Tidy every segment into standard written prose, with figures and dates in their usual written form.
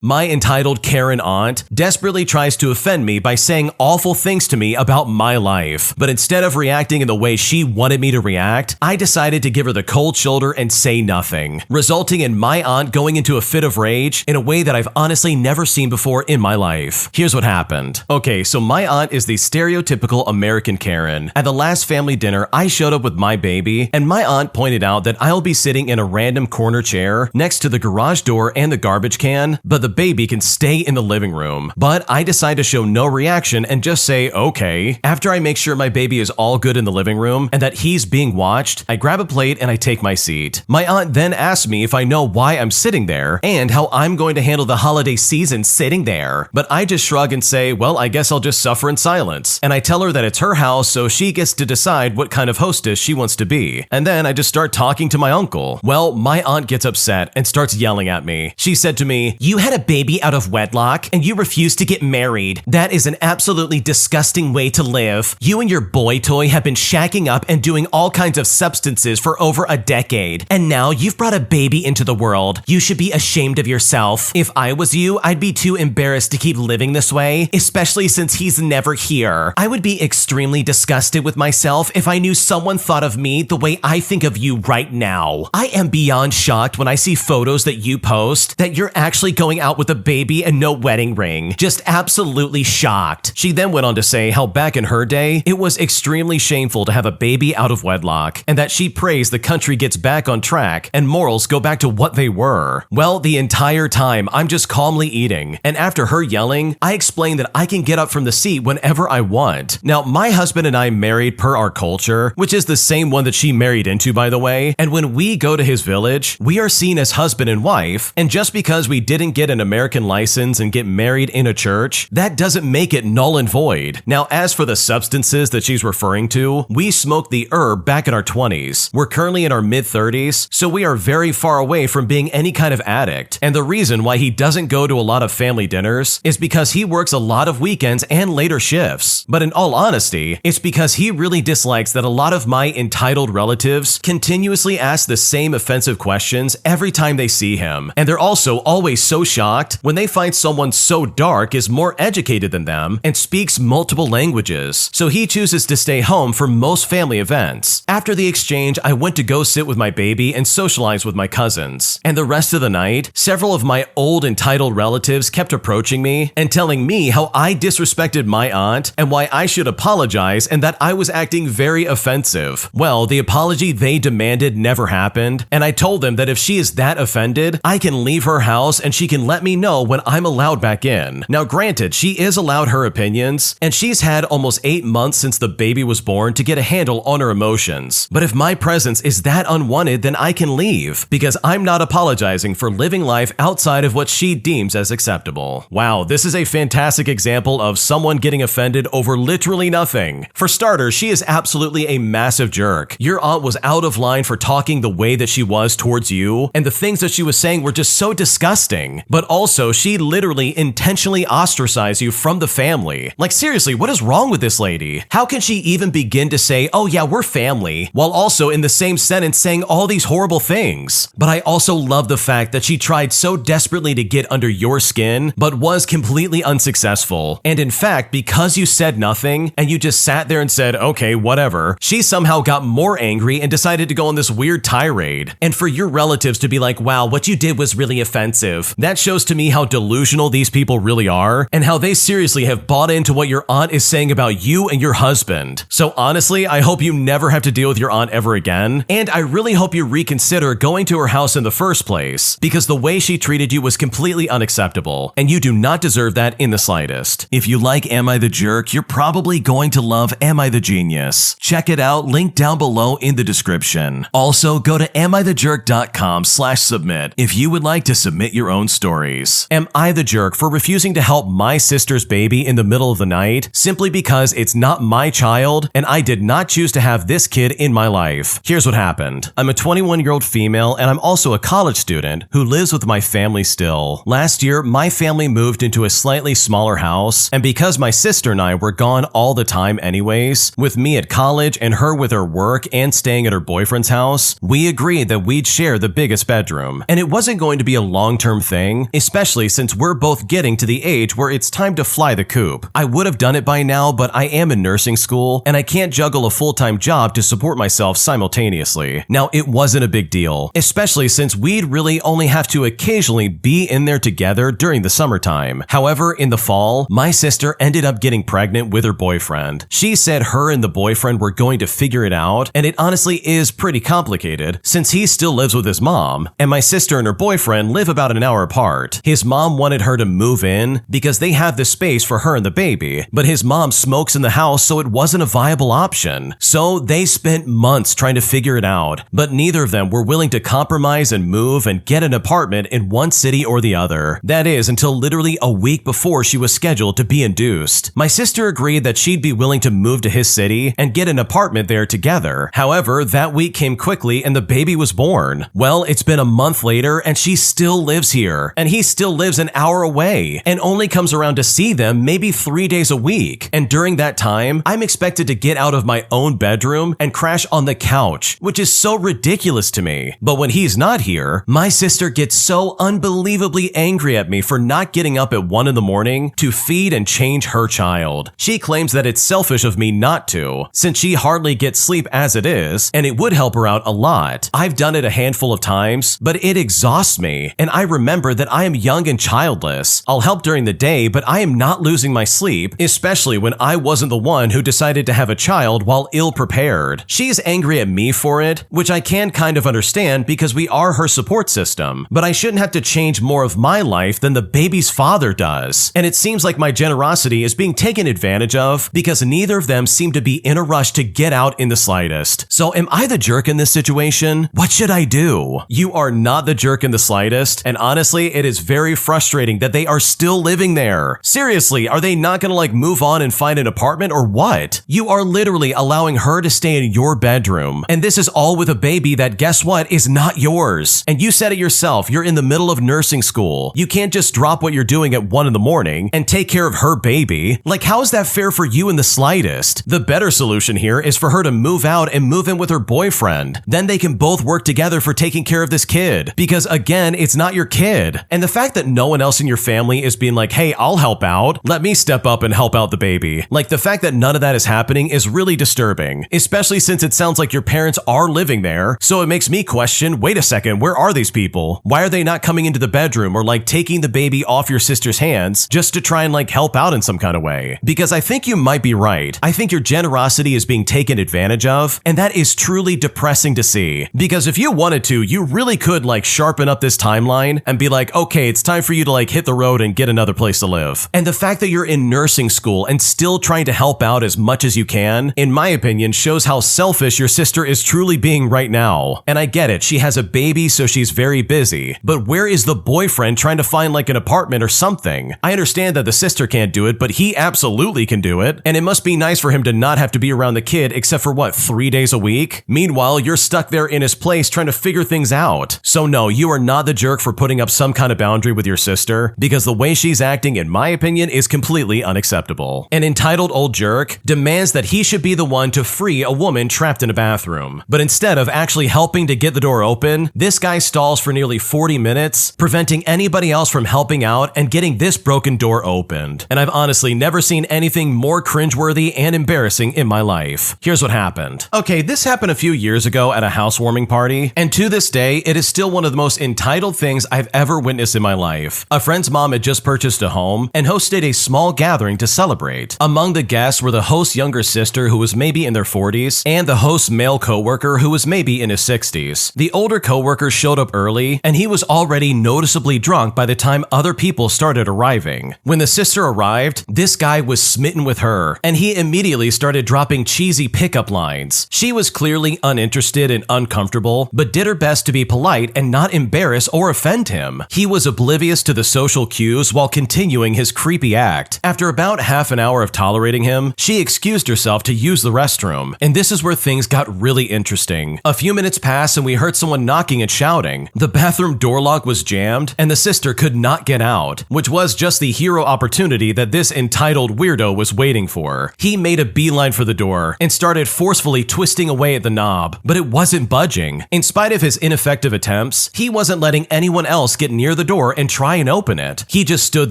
My entitled Karen aunt desperately tries to offend me by saying awful things to me about my life, but instead of reacting in the way she wanted me to react, I decided to give her the cold shoulder and say nothing, resulting in my aunt going into a fit of rage in a way that I've honestly never seen before in my life. Here's what happened. Okay, so my aunt is the stereotypical American Karen. At the last family dinner, I showed up with my baby, and my aunt pointed out that I'll be sitting in a random corner chair next to the garage door and the garbage can, but the baby can stay in the living room. But I decide to show no reaction and just say, okay. After I make sure my baby is all good in the living room and that he's being watched, I grab a plate and I take my seat. My aunt then asks me if I know why I'm sitting there and how I'm going to handle the holiday season sitting there. But I just shrug and say, well, I guess I'll just suffer in silence. And I tell her that it's her house, so she gets to decide what kind of hostess she wants to be. And then I just start talking to my uncle. Well, my aunt gets upset and starts yelling at me. She said to me, "You had a baby out of wedlock and you refused to get married. That is an absolutely disgusting way to live. You and your boy toy have been shacking up and doing all kinds of substances for over a decade. And now you've brought a baby into the world. You should be ashamed of yourself. If I was you, I'd be too embarrassed to keep living this way, especially since he's never here. I would be extremely disgusted with myself if I knew someone thought of me the way I think of you right now. I am beyond shocked when I see photos that you post that you're actually going out with a baby and no wedding ring. Just absolutely shocked." She then went on to say how back in her day, it was extremely shameful to have a baby out of wedlock, and that she prays the country gets back on track and morals go back to what they were. Well, the entire time, I'm just calmly eating, and after her yelling, I explained that I can get up from the seat whenever I want. Now, my husband and I married per our culture, which is the same one that she married into, by the way, and when we go to his village, we are seen as husband and wife, and just because we didn't get an American license and get married in a church, that doesn't make it null and void. Now, as for the substances that she's referring to, we smoked the herb back in our 20s. We're currently in our mid-30s, so we are very far away from being any kind of addict, and the reason why he doesn't go to a lot of family dinners is because he works a lot of weekends and later shifts. But in all honesty, it's because he really dislikes that a lot of my entitled relatives continuously ask the same offensive questions every time they see him, and they're also always so shocked when they find someone so dark is more educated than them and speaks multiple languages, so he chooses to stay home for most family events. After the exchange, I went to go sit with my baby and socialize with my cousins, and the rest of the night, several of my old entitled relatives kept approaching me and telling me how I disrespected my aunt and why I should apologize and that I was acting very offensive. Well, the apology they demanded never happened, and I told them that if she is that offended, I can leave her house and she can let me know when I'm allowed back in. Now, granted, she is allowed her opinions, and she's had almost 8 months since the baby was born to get a handle on her emotions. But if my presence is that unwanted, then I can leave, because I'm not apologizing for living life outside of what she deems as acceptable. Wow, this is a fantastic example of someone getting offended over literally nothing. For starters, she is absolutely a massive jerk. Your aunt was out of line for talking the way that she was towards you, and the things that she was saying were just so disgusting. But also, she literally intentionally ostracized you from the family. Like, seriously, what is wrong with this lady? How can she even begin to say, "Oh yeah, we're family," while also in the same sentence saying all these horrible things? But I also love the fact that she tried so desperately to get under your skin, but was completely unsuccessful. And in fact, because you said nothing, and you just sat there and said, okay, whatever, she somehow got more angry and decided to go on this weird tirade. And for your relatives to be like, wow, what you did was really offensive, that shows to me how delusional these people really are, and how they seriously have bought into what your aunt is saying about you and your husband. So honestly, I hope you never have to deal with your aunt ever again, and I really hope you reconsider going to her house in the first place, because the way she treated you was completely unacceptable, and you do not deserve that in the slightest. If you like Am I the Jerk, you're probably going to love Am I the Genius. Check it out, link down below in the description. Also, go to amithejerk.com/submit if you would like to submit your own stories. Am I the jerk for refusing to help my sister's baby in the middle of the night simply because it's not my child and I did not choose to have this kid in my life? Here's what happened. I'm a 21-year-old female and I'm also a college student who lives with my family still. Last year, my family moved into a slightly smaller house, and because my sister and I were gone all the time anyways, with me at college and her with her work and staying at her boyfriend's house, we agreed that we'd share the biggest bedroom. And it wasn't going to be a long-term thing, especially since we're both getting to the age where it's time to fly the coop. I would have done it by now, but I am in nursing school, and I can't juggle a full-time job to support myself simultaneously. Now, it wasn't a big deal, especially since we'd really only have to occasionally be in there together during the summertime. However, in the fall, my sister ended up getting pregnant with her boyfriend. She said her and the boyfriend were going to figure it out, and it honestly is pretty complicated since he still lives with his mom, and my sister and her boyfriend live about an hour apart. His mom wanted her to move in because they have the space for her and the baby, but his mom smokes in the house, so it wasn't a viable option. So they spent months trying to figure it out, but neither of them were willing to compromise and move and get an apartment in one city or the other. That is, until literally a week before she was scheduled to be induced. My sister agreed that she'd be willing to move to his city and get an apartment there together. However, that week came quickly and the baby was born. Well, it's been a month later and she still lives here, and he still lives an hour away and only comes around to see them maybe 3 days a week. And during that time, I'm expected to get out of my own bedroom and crash on the couch, which is so ridiculous to me. But when he's not here, my sister gets so unbelievably angry at me for not getting up at 1 in the morning to feed and change her child. She claims that it's selfish of me not to, since she hardly gets sleep as it is, and it would help her out a lot. I've done it a handful of times, but it exhausts me, and I remember that I am young and childless. I'll help during the day, but I am not losing my sleep, especially when I wasn't the one who decided to have a child while ill-prepared. She's angry at me for it, which I can kind of understand because we are her support system, but I shouldn't have to change more of my life than the baby's father does. And it seems like my generosity is being taken advantage of because neither of them seem to be in a rush to get out in the slightest. So am I the jerk in this situation? What should I do? You are not the jerk in the slightest, and honestly, it is very frustrating that they are still living there. Seriously, are they not gonna move on and find an apartment or what? You are literally allowing her to stay in your bedroom, and this is all with a baby that, guess what, is not yours. And you said it yourself, you're in the middle of nursing school. You can't just drop what you're doing at 1 in the morning and take care of her baby. How is that fair for you in the slightest? The better solution here is for her to move out and move in with her boyfriend. Then they can both work together for taking care of this kid. Because again, it's not your kid. And the fact that no one else in your family is being like, hey, I'll help out. Let me step up and help out the baby. The fact that none of that is happening is really disturbing, especially since it sounds like your parents are living there. So it makes me question, wait a second, where are these people? Why are they not coming into the bedroom or taking the baby off your sister's hands just to try and help out in some kind of way? Because I think you might be right. I think your generosity is being taken advantage of, and that is truly depressing to see. Because if you wanted to, you really could sharpen up this timeline and be like, okay, it's time for you to hit the road and get another place to live. And the fact that you're in nursing school and still trying to help out as much as you can, in my opinion, shows how selfish your sister is truly being right now. And I get it, she has a baby, so she's very busy. But where is the boyfriend trying to find an apartment or something? I understand that the sister can't do it, but he absolutely can do it. And it must be nice for him to not have to be around the kid except for 3 days a week? Meanwhile, you're stuck there in his place trying to figure things out. So no, you are not the jerk for putting up some kind of boundary with your sister, because the way she's acting, in my opinion, is completely unacceptable. An entitled old jerk demands that he should be the one to free a woman trapped in a bathroom. But instead of actually helping to get the door open, this guy stalls for nearly 40 minutes, preventing anybody else from helping out and getting this broken door opened. And I've honestly never seen anything more cringeworthy and embarrassing in my life. Here's what happened. Okay, this happened a few years ago at a housewarming party, and to this day, it is still one of the most entitled things I've ever witnessed in my life. A friend's mom had just purchased a home and hosted a small gathering to celebrate. Among the guests were the host's younger sister, who was maybe in their 40s, and the host's male coworker, who was maybe in his 60s. The older coworker showed up early, and he was already noticeably drunk by the time other people started arriving. When the sister arrived, this guy was smitten with her, and he immediately started dropping cheesy pickup lines. She was clearly uninterested and uncomfortable, but did her best to be polite and not embarrass or offend him. He was oblivious to the social cues while continuing his creepy act. After about half an hour of tolerating him, she excused herself to use the restroom, and this is where things got really interesting. A few minutes passed and we heard someone knocking and shouting. The bathroom door lock was jammed, and the sister could not get out, which was just the hero opportunity that this entitled weirdo was waiting for. He made a beeline for the door and started forcefully twisting away at the knob, but it wasn't budging. In spite of his ineffective attempts, he wasn't letting anyone else get near the the door and try and open it. He just stood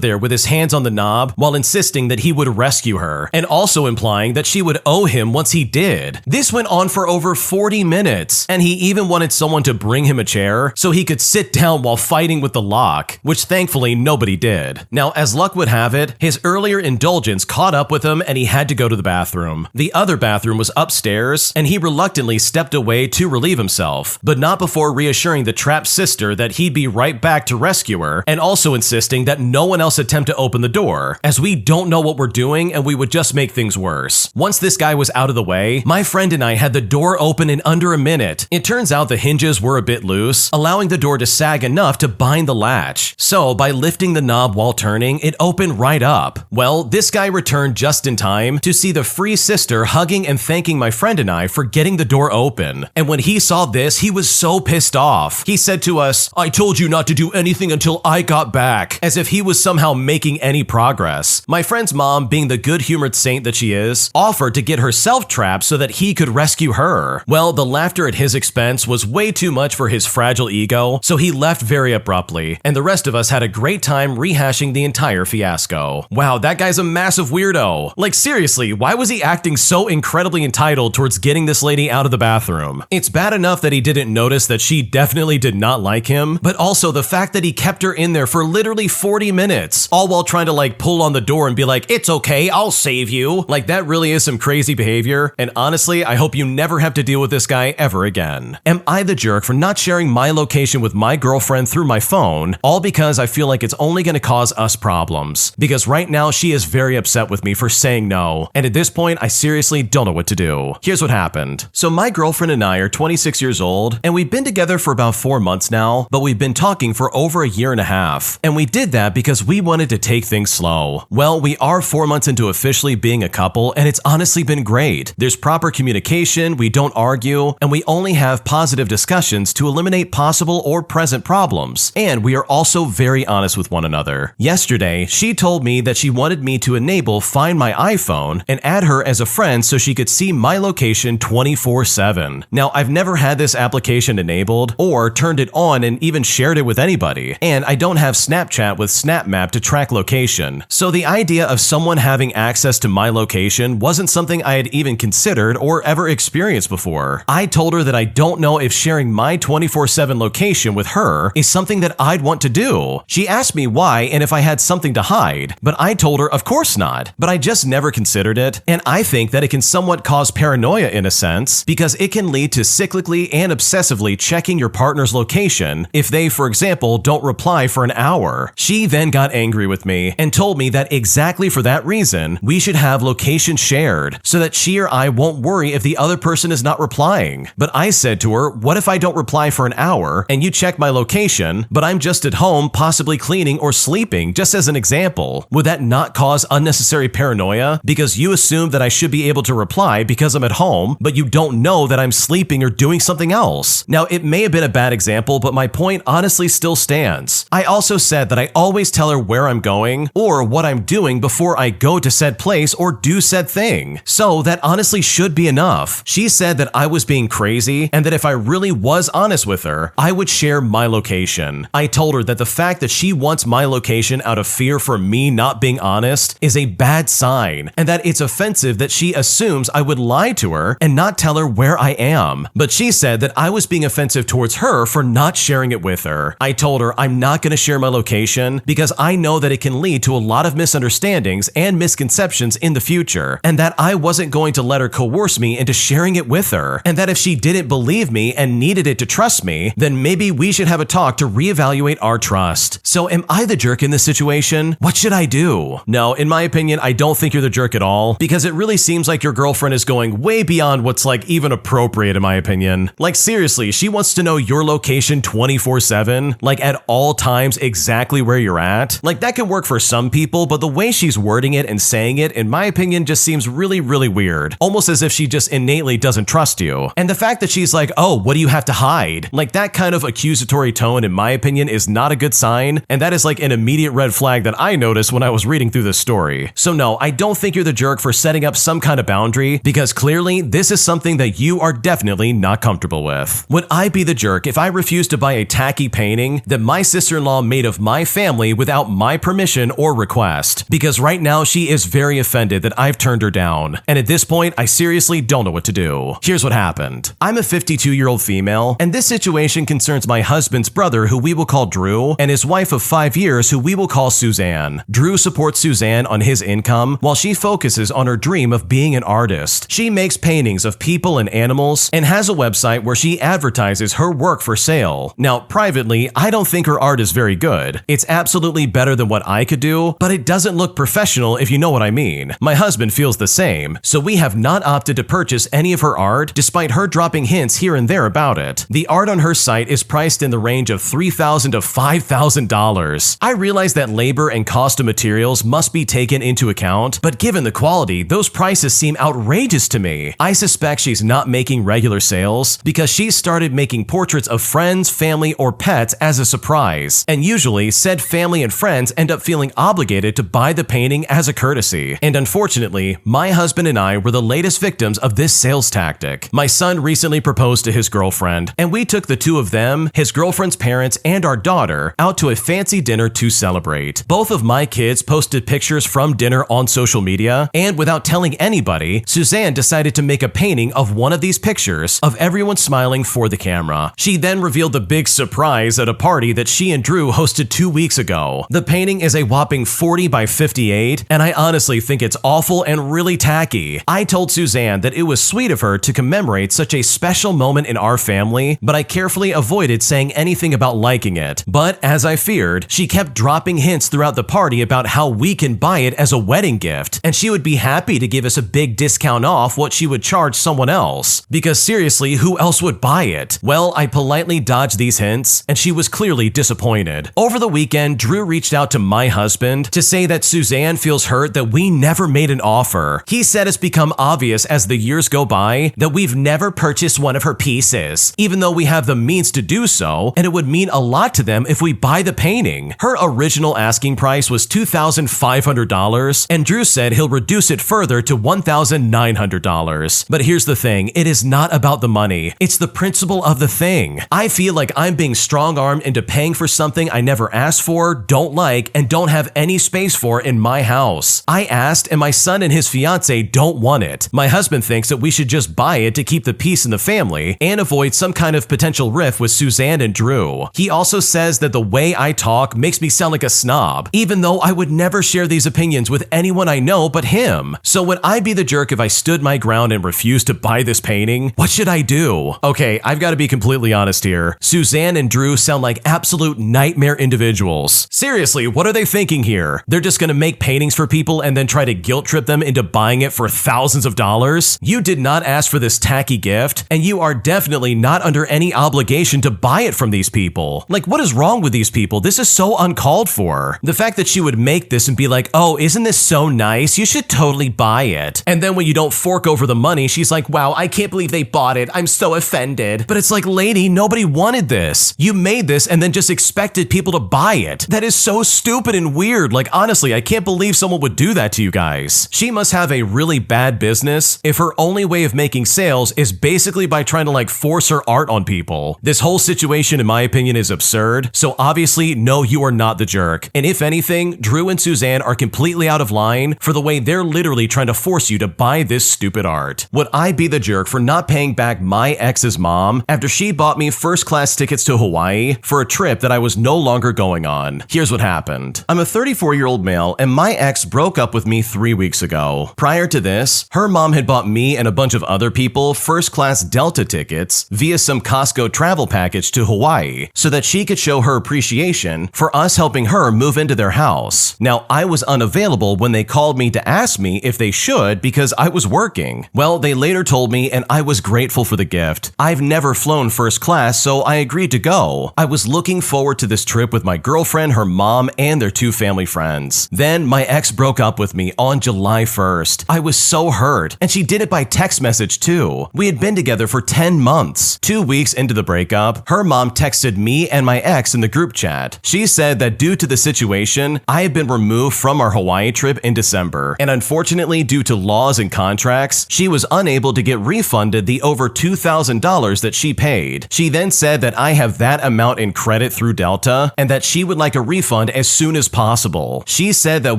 there with his hands on the knob while insisting that he would rescue her, and also implying that she would owe him once he did. This went on for over 40 minutes, and he even wanted someone to bring him a chair so he could sit down while fighting with the lock, which thankfully nobody did. Now, as luck would have it, his earlier indulgence caught up with him and he had to go to the bathroom. The other bathroom was upstairs, and he reluctantly stepped away to relieve himself, but not before reassuring the trapped sister that he'd be right back to rescue her, and also insisting that no one else attempt to open the door, as we don't know what we're doing and we would just make things worse. Once this guy was out of the way, my friend and I had the door open in under a minute. It turns out the hinges were a bit loose, allowing the door to sag enough to bind the latch. So by lifting the knob while turning, it opened right up. Well, this guy returned just in time to see the free sister hugging and thanking my friend and I for getting the door open. And when he saw this, he was so pissed off. He said to us, "I told you not to do anything until I got back," as if he was somehow making any progress. My friend's mom, being the good-humored saint that she is, offered to get herself trapped so that he could rescue her. Well, the laughter at his expense was way too much for his fragile ego, so he left very abruptly, and the rest of us had a great time rehashing the entire fiasco. Wow, that guy's a massive weirdo. Like seriously, why was he acting so incredibly entitled towards getting this lady out of the bathroom? It's bad enough that he didn't notice that she definitely did not like him, but also the fact that he kept her in there for literally 40 minutes, all while trying to like pull on the door and be like, "It's okay, I'll save you." Like that really is some crazy behavior, and honestly, I hope you never have to deal with this guy ever again. Am I the jerk for not sharing my location with my girlfriend through my phone, all because I feel like it's only going to cause us problems? Because right now she is very upset with me for saying no, and at this point I seriously don't know what to do. Here's what happened. So my girlfriend and I are 26 years old, and we've been together for about 4 months now, but we've been talking for over a year and a half, and we did that because we wanted to take things slow. Well, we are 4 months into officially being a couple, and it's honestly been great. There's proper communication, we don't argue, and we only have positive discussions to eliminate possible or present problems, and we are also very honest with one another. Yesterday, she told me that she wanted me to enable Find My iPhone and add her as a friend so she could see my location 24/7. Now, I've never had this application enabled or turned it on and even shared it with anybody, and I don't have Snapchat with SnapMap to track location, so the idea of someone having access to my location wasn't something I had even considered or ever experienced before. I told her that I don't know if sharing my 24/7 location with her is something that I'd want to do. She asked me why and if I had something to hide, but I told her of course not, but I just never considered it, and I think that it can somewhat cause paranoia in a sense, because it can lead to cyclically and obsessively checking your partner's location if they, for example, don't reply for an hour. She then got angry with me and told me that exactly for that reason, we should have location shared so that she or I won't worry if the other person is not replying. But I said to her, what if I don't reply for an hour and you check my location, but I'm just at home possibly cleaning or sleeping, just as an example? Would that not cause unnecessary paranoia because you assume that I should be able to reply because I'm at home, but you don't know that I'm sleeping or doing something else? Now, it may have been a bad example, but my point honestly still stands. I also said that I always tell her where I'm going or what I'm doing before I go to said place or do said thing. So that honestly should be enough. She said that I was being crazy and that if I really was honest with her, I would share my location. I told her that the fact that she wants my location out of fear for me not being honest is a bad sign, and that it's offensive that she assumes I would lie to her and not tell her where I am. But she said that I was being offensive towards her for not sharing it with her. I told her I'm not going to share my location because I know that it can lead to a lot of misunderstandings and misconceptions in the future, and that I wasn't going to let her coerce me into sharing it with her, and that if she didn't believe me and needed it to trust me, then maybe we should have a talk to reevaluate our trust. So am I the jerk in this situation? What should I do? No, in my opinion, I don't think you're the jerk at all, because it really seems like your girlfriend is going way beyond what's like even appropriate in my opinion. Like seriously, she wants to know your location 24/7, like at all times exactly where you're at. Like that can work for some people, but the way she's wording it and saying it, in my opinion, just seems really, really weird. Almost as if she just innately doesn't trust you. And the fact that she's like, oh, what do you have to hide? Like that kind of accusatory tone, in my opinion, is not a good sign, and that is like an immediate red flag that I noticed when I was reading through this story. So no, I don't think you're the jerk for setting up some kind of boundary, because clearly this is something that you are definitely not comfortable with. Would I be the jerk if I refused to buy a tacky painting that my my sister-in-law made of my family without my permission or request, because right now she is very offended that I've turned her down, and at this point, I seriously don't know what to do. Here's what happened. I'm a 52-year-old female, and this situation concerns my husband's brother, who we will call Drew, and his wife of 5 years, who we will call Suzanne. Drew supports Suzanne on his income, while she focuses on her dream of being an artist. She makes paintings of people and animals, and has a website where she advertises her work for sale. Now, privately, I don't think her art is very good. It's absolutely better than what I could do, but it doesn't look professional, if you know what I mean. My husband feels the same, so we have not opted to purchase any of her art, despite her dropping hints here and there about it. The art on her site is priced in the range of $3,000 to $5,000. I realize that labor and cost of materials must be taken into account, but given the quality, those prices seem outrageous to me. I suspect she's not making regular sales because she's started making portraits of friends, family, or pets as a surprise, and usually said family and friends end up feeling obligated to buy the painting as a courtesy. And unfortunately, my husband and I were the latest victims of this sales tactic. My son recently proposed to his girlfriend, and we took the two of them, his girlfriend's parents, and our daughter out to a fancy dinner to celebrate. Both of my kids posted pictures from dinner on social media, and without telling anybody, Suzanne decided to make a painting of one of these pictures of everyone smiling for the camera. She then revealed the big surprise at a party that she and Drew hosted 2 weeks ago. The painting is a whopping 40 by 58, and I honestly think it's awful and really tacky. I told Suzanne that it was sweet of her to commemorate such a special moment in our family, but I carefully avoided saying anything about liking it. But as I feared, she kept dropping hints throughout the party about how we can buy it as a wedding gift, and she would be happy to give us a big discount off what she would charge someone else. Because seriously, who else would buy it? Well, I politely dodged these hints, and she was clearly disappointed. Over the weekend, Drew reached out to my husband to say that Suzanne feels hurt that we never made an offer. He said it's become obvious as the years go by that we've never purchased one of her pieces, even though we have the means to do so, and it would mean a lot to them if we buy the painting. Her original asking price was $2,500, and Drew said he'll reduce it further to $1,900. But here's the thing, it is not about the money, it's the principle of the thing. I feel like I'm being strong-armed into paying for something I never asked for, don't like, and don't have any space for in my house. I asked, and my son and his fiance don't want it. My husband thinks that we should just buy it to keep the peace in the family and avoid some kind of potential rift with Suzanne and Drew. He also says that the way I talk makes me sound like a snob, even though I would never share these opinions with anyone I know but him. So would I be the jerk if I stood my ground and refused to buy this painting? What should I do? Okay, I've got to be completely honest here. Suzanne and Drew sound like absolute nightmare individuals. Seriously, what are they thinking here? They're just gonna make paintings for people and then try to guilt trip them into buying it for thousands of dollars? You did not ask for this tacky gift, and you are definitely not under any obligation to buy it from these people. Like, what is wrong with these people? This is so uncalled for. The fact that she would make this and be like, oh, isn't this so nice? You should totally buy it. And then when you don't fork over the money, she's like, wow, I can't believe they bought it. I'm so offended. But it's like, lady, nobody wanted this. You made this and then just expected people to buy it. That is so stupid and weird. Like, honestly, I can't believe someone would do that to you guys. She must have a really bad business if her only way of making sales is basically by trying to like force her art on people. This whole situation, in my opinion, is absurd. So obviously, no, you are not the jerk. And if anything, Drew and Suzanne are completely out of line for the way they're literally trying to force you to buy this stupid art. Would I be the jerk for not paying back my ex's mom after she bought me first-class tickets to Hawaii for a trip that I was no longer going on? Here's what happened. I'm a 34-year-old male, and my ex broke up with me 3 weeks ago. Prior to this, her mom had bought me and a bunch of other people first-class Delta tickets via some Costco travel package to Hawaii so that she could show her appreciation for us helping her move into their house. Now, I was unavailable when they called me to ask me if they should because I was working. Well, they later told me, and I was grateful for the gift. I've never flown first class, so I agreed to go. I was looking forward to this trip with my girlfriend, her mom, and their 2 family friends. Then my ex broke up with me on July 1st. I was so hurt, and she did it by text message too. We had been together for 10 months. 2 weeks into the breakup, her mom texted me and my ex in the group chat. She said that due to the situation, I had been removed from our Hawaii trip in December, and unfortunately, due to laws and contracts, she was unable to get refunded the over $2,000 that she paid. She then said that I have that amount in credit credit through Delta and that she would like a refund as soon as possible. She said that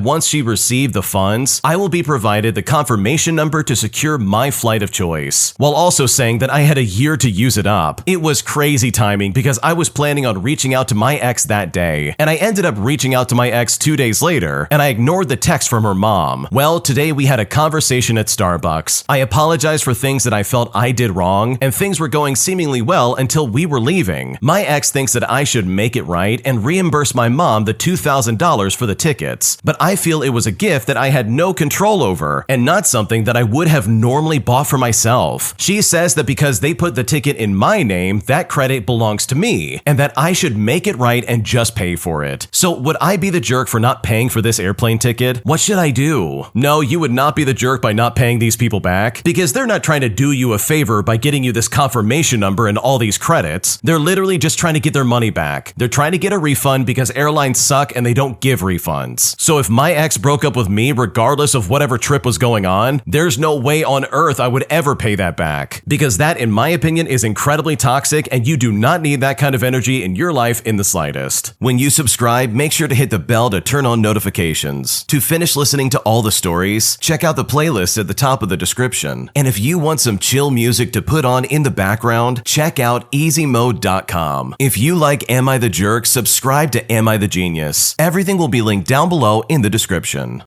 once she received the funds, I will be provided the confirmation number to secure my flight of choice, while also saying that I had a year to use it up. It was crazy timing because I was planning on reaching out to my ex that day, and I ended up reaching out to my ex 2 days later, and I ignored the text from her mom. Well, today we had a conversation at Starbucks. I apologized for things that I felt I did wrong, and things were going seemingly well until we were leaving. My ex thinks that I should make it right and reimburse my mom the $2,000 for the tickets, but I feel it was a gift that I had no control over and not something that I would have normally bought for myself. She says that because they put the ticket in my name, that credit belongs to me, and that I should make it right and just pay for it. So would I be the jerk for not paying for this airplane ticket? What should I do? No, you would not be the jerk by not paying these people back, because they're not trying to do you a favor by getting you this confirmation number and all these credits. They're literally just trying to get their money back. They're trying to get a refund because airlines suck and they don't give refunds. So if my ex broke up with me regardless of whatever trip was going on, there's no way on earth I would ever pay that back, because that, in my opinion, is incredibly toxic and you do not need that kind of energy in your life in the slightest. When you subscribe, make sure to hit the bell to turn on notifications. To finish listening to all the stories, check out the playlist at the top of the description. And if you want some chill music to put on in the background, check out easymode.com. If you like Am I the Jerk, subscribe to Am I the Genius. Everything will be linked down below in the description.